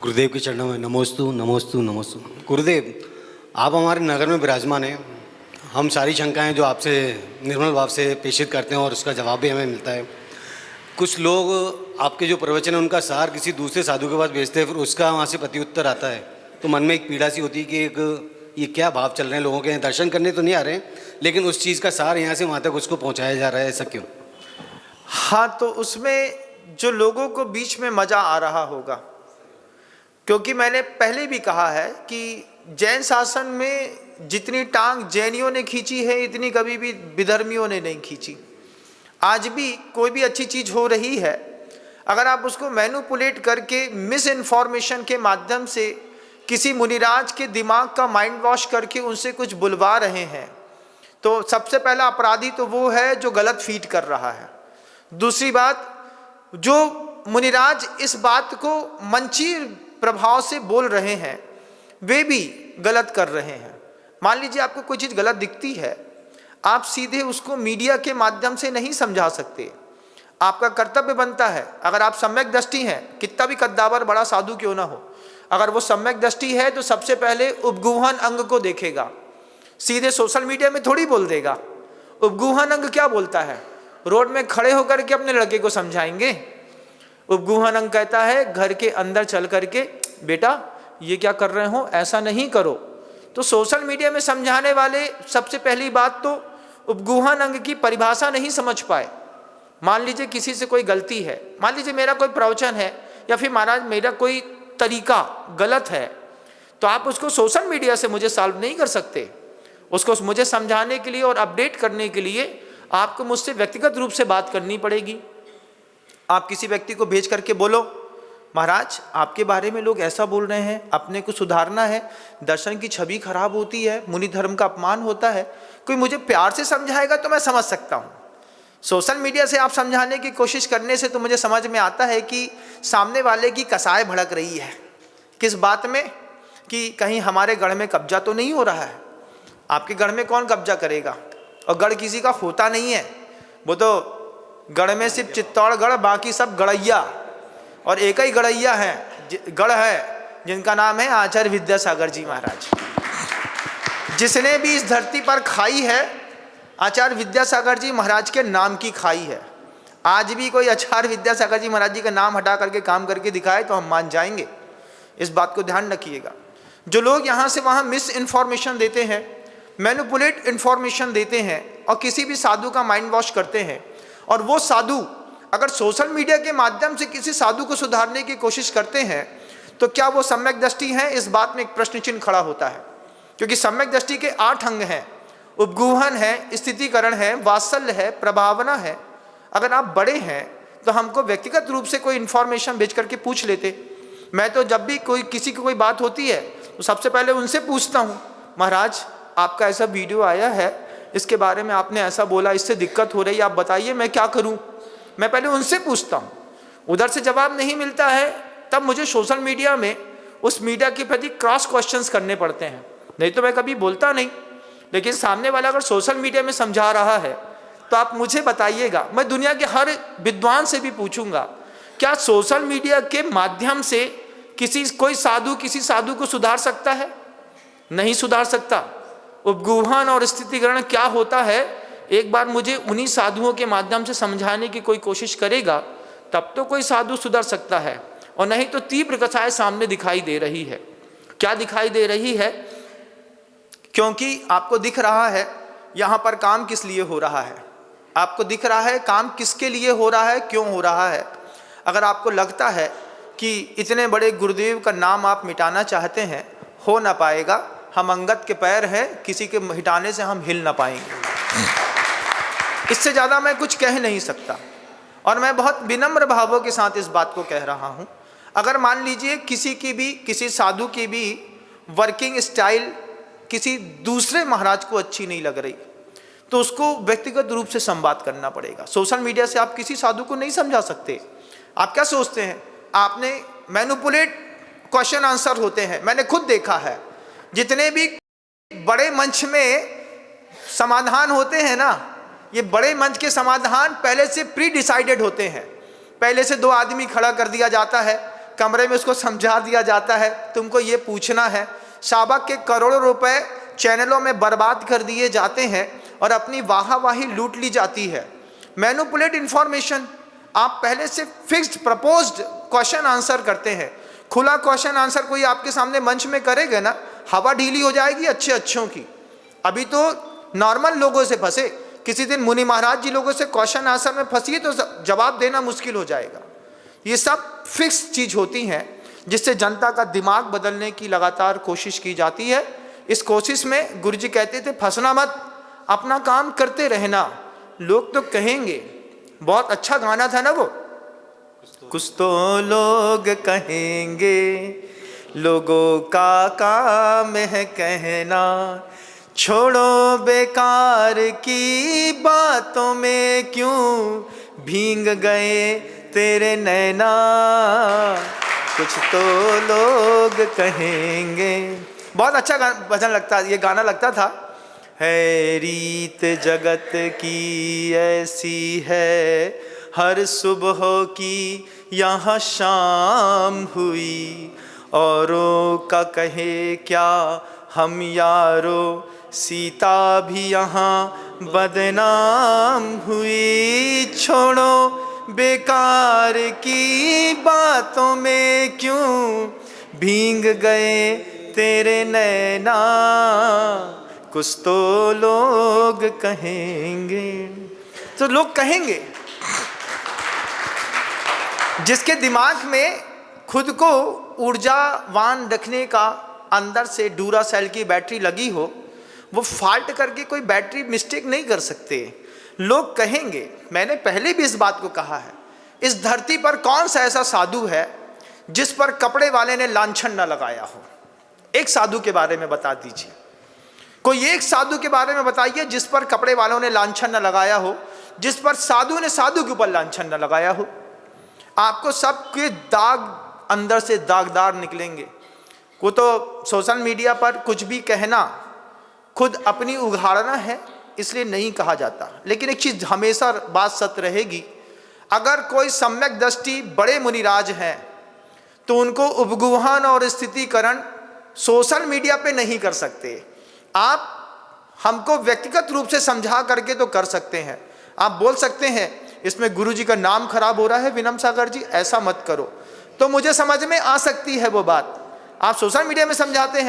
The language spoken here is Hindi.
गुरुदेव के चरणों में नमोस्तु नमोस्तु नमोस्तु। गुरुदेव, आप हमारे नगर में विराजमान हैं। हम सारी शंकाएं जो आपसे निर्मल भाव से प्रेषित करते हैं और उसका जवाब भी हमें मिलता है। कुछ लोग आपके जो प्रवचन है उनका सार किसी दूसरे साधु के पास भेजते हैं, फिर उसका वहाँ से प्रत्युत्तर आता है, तो मन में एक पीड़ा सी होती है कि एक ये क्या भाव चल रहे हैं लोगों के। दर्शन करने तो नहीं आ रहे हैं, लेकिन उस चीज़ का सार यहाँ से वहाँ तक उसको पहुँचाया जा रहा है, ऐसा क्यों? हाँ, तो उसमें जो लोगों को बीच में मजा आ रहा होगा, क्योंकि मैंने पहले भी कहा है कि जैन शासन में जितनी टांग जैनियों ने खींची है इतनी कभी भी विधर्मियों ने नहीं खींची। आज भी कोई भी अच्छी चीज हो रही है, अगर आप उसको मैनिपुलेट करके मिस इन्फॉर्मेशन के माध्यम से किसी मुनिराज के दिमाग का माइंड वॉश करके उनसे कुछ बुलवा रहे हैं, तो सबसे पहला अपराधी तो वो है जो गलत फीड कर रहा है। दूसरी बात, जो मुनिराज इस बात को मंची प्रभाव से बोल रहे हैं वे भी गलत कर रहे हैं। मान लीजिए आपको कोई चीज़ गलत दिखती है, आप सीधे उसको मीडिया के माध्यम से नहीं समझा सकते। आपका कर्तव्य बनता है, अगर आप सम्यक दृष्टि हैं, कितना भी कद्दावर बड़ा साधु क्यों ना हो, अगर वो सम्यक दृष्टि है तो सबसे पहले उपगुहन अंग को देखेगा। सीधे सोशल मीडिया में थोड़ी बोल देगा। उपगुहन अंग क्या बोलता है? रोड में खड़े होकर के अपने लड़के को समझाएंगे। उपगुहन अंग कहता है घर के अंदर चल करके, बेटा ये क्या कर रहे हो, ऐसा नहीं करो। तो सोशल मीडिया में समझाने वाले सबसे पहली बात तो उपगुहन अंग की परिभाषा नहीं समझ पाए। मान लीजिए किसी से कोई गलती है, मान लीजिए मेरा कोई प्रवचन है या फिर महाराज मेरा कोई तरीका गलत है, तो आप उसको सोशल मीडिया से मुझे सॉल्व नहीं कर सकते। उसको मुझे समझाने के लिए और अपडेट करने के लिए आपको मुझसे व्यक्तिगत रूप से बात करनी पड़ेगी। आप किसी व्यक्ति को भेज करके बोलो, महाराज आपके बारे में लोग ऐसा बोल रहे हैं, अपने को सुधारना है, दर्शन की छवि खराब होती है, मुनि धर्म का अपमान होता है। कोई मुझे प्यार से समझाएगा तो मैं समझ सकता हूँ। सोशल मीडिया से आप समझाने की कोशिश करने से तो मुझे समझ में आता है कि सामने वाले की कसाय भड़क रही है। किस बात में? कि कहीं हमारे गढ़ में कब्जा तो नहीं हो रहा है। आपके गढ़ में कौन कब्जा करेगा? और गढ़ किसी का होता नहीं है, वो तो गढ़ में सिर्फ चित्तौड़गढ़, बाकी सब गढ़ैया, और एक ही गढ़ैया है, गढ़ है जिनका नाम है आचार्य विद्यासागर जी महाराज। जिसने भी इस धरती पर खाई है, आचार्य विद्यासागर जी महाराज के नाम की खाई है। आज भी कोई आचार्य विद्यासागर जी महाराज जी का नाम हटा करके काम करके दिखाए तो हम मान जाएंगे। इस बात को ध्यान रखिएगा। जो लोग यहाँ से वहाँ मिस इन्फॉर्मेशन देते हैं, मैनिपुलेट इन्फॉर्मेशन देते हैं और किसी भी साधु का माइंड वॉश करते हैं, और वो साधु अगर सोशल मीडिया के माध्यम से किसी साधु को सुधारने की कोशिश करते हैं, तो क्या वो सम्यक दृष्टि है? इस बात में एक प्रश्न चिन्ह खड़ा होता है। क्योंकि सम्यक दृष्टि के 8 अंग हैं। उपगुहन है, स्थितिकरण है, वात्सल्य है, प्रभावना है। अगर आप बड़े हैं तो हमको व्यक्तिगत रूप से कोई इन्फॉर्मेशन भेज करके पूछ लेते। मैं तो जब भी कोई किसी की कोई बात होती है तो सबसे पहले उनसे पूछता हूँ, महाराज आपका ऐसा वीडियो आया है, इसके बारे में आपने ऐसा बोला, इससे दिक्कत हो रही है, आप बताइए मैं क्या करूं। मैं पहले उनसे पूछता हूं। उधर से जवाब नहीं मिलता है तब मुझे सोशल मीडिया में उस मीडिया के प्रति क्रॉस क्वेश्चंस करने पड़ते हैं, नहीं तो मैं कभी बोलता नहीं। लेकिन सामने वाला अगर सोशल मीडिया में समझा रहा है तो आप मुझे बताइएगा, मैं दुनिया के हर विद्वान से भी पूछूंगा, क्या सोशल मीडिया के माध्यम से कोई साधु किसी साधु को सुधार सकता है? नहीं सुधार सकता। उपगुहन और स्थितिकरण क्या होता है, एक बार मुझे उन्हीं साधुओं के माध्यम से समझाने की कोई कोशिश करेगा तब तो कोई साधु सुधर सकता है, और नहीं तो तीव्र कसाय सामने दिखाई दे रही है। क्या दिखाई दे रही है? क्योंकि आपको दिख रहा है यहाँ पर काम किस लिए हो रहा है, आपको दिख रहा है काम किसके लिए हो रहा है, क्यों हो रहा है। अगर आपको लगता है कि इतने बड़े गुरुदेव का नाम आप मिटाना चाहते हैं, हो ना पाएगा। हम अंगद के पैर हैं, किसी के हिटाने से हम हिल ना पाएंगे। इससे ज़्यादा मैं कुछ कह नहीं सकता, और मैं बहुत विनम्र भावों के साथ इस बात को कह रहा हूँ। अगर मान लीजिए किसी साधु की भी वर्किंग स्टाइल किसी दूसरे महाराज को अच्छी नहीं लग रही, तो उसको व्यक्तिगत रूप से संवाद करना पड़ेगा। सोशल मीडिया से आप किसी साधु को नहीं समझा सकते। आप क्या सोचते हैं? आपने मैनिपुलेट क्वेश्चन आंसर होते हैं, मैंने खुद देखा है। जितने भी बड़े मंच में समाधान होते हैं ना, ये बड़े मंच के समाधान पहले से प्री डिसाइडेड होते हैं। पहले से 2 आदमी खड़ा कर दिया जाता है, कमरे में उसको समझा दिया जाता है तुमको ये पूछना है। शाबक के करोड़ों रुपए चैनलों में बर्बाद कर दिए जाते हैं और अपनी वाहावाही लूट ली जाती है। मैनिपुलेट इंफॉर्मेशन, आप पहले से फिक्स्ड प्रपोज्ड क्वेश्चन आंसर करते हैं। खुला क्वेश्चन आंसर कोई आपके सामने मंच में करेगा ना, हवा ढीली हो जाएगी अच्छे अच्छों की। अभी तो नॉर्मल लोगों से फंसे, किसी दिन मुनि महाराज जी लोगों से क्वेश्चन आंसर में फंसिए तो जवाब देना मुश्किल हो जाएगा। ये सब फिक्स चीज होती हैं जिससे जनता का दिमाग बदलने की लगातार कोशिश की जाती है। इस कोशिश में गुरु जी कहते थे फंसना मत, अपना काम करते रहना। लोग तो कहेंगे, बहुत अच्छा गाना था ना वो, कुछ तो लोग कहेंगे, लोगों का काम है कहना, छोड़ो बेकार की बातों में क्यों भीग गए तेरे नैना, कुछ तो लोग कहेंगे। बहुत अच्छा भजन लगता, ये गाना लगता था। है रीत जगत की ऐसी है, हर सुबह की यहाँ शाम हुई, औरों का कहे क्या हम यारो, सीता भी यहाँ बदनाम हुई, छोड़ो बेकार की बातों में क्यों भीग गए तेरे नैना, कुछ तो लोग कहेंगे। तो लोग कहेंगे, जिसके दिमाग में खुद को ऊर्जावान रखने का अंदर से डूरासेल की बैटरी लगी हो, वो फाल्ट करके कोई बैटरी मिस्टेक नहीं कर सकते। लोग कहेंगे, मैंने पहले भी इस बात को कहा है, इस धरती पर कौन सा ऐसा साधु है जिस पर कपड़े वाले ने लांछन न लगाया हो? एक साधु के बारे में बता दीजिए, कोई एक साधु के बारे में बताइए जिस पर कपड़े वालों ने लांछन न लगाया हो, जिस पर साधु ने साधु के ऊपर लांछन न लगाया हो। आपको सबके दाग अंदर से दागदार निकलेंगे। वो तो सोशल मीडिया पर कुछ भी कहना खुद अपनी उघाड़ना है, इसलिए नहीं कहा जाता। लेकिन एक चीज हमेशा बात सत्य रहेगी, अगर कोई सम्यक दृष्टि बड़े मुनिराज हैं तो उनको उपगुहन और स्थितिकरण सोशल मीडिया पे नहीं कर सकते। आप हमको व्यक्तिगत रूप से समझा करके तो कर सकते हैं। आप बोल सकते हैं इसमें गुरु जी का नाम खराब हो रहा है विनम सागर जी, ऐसा मत करो, तो मुझे समझ में आ सकती है वो बात। आप सोशल मीडिया में समझाते हैं।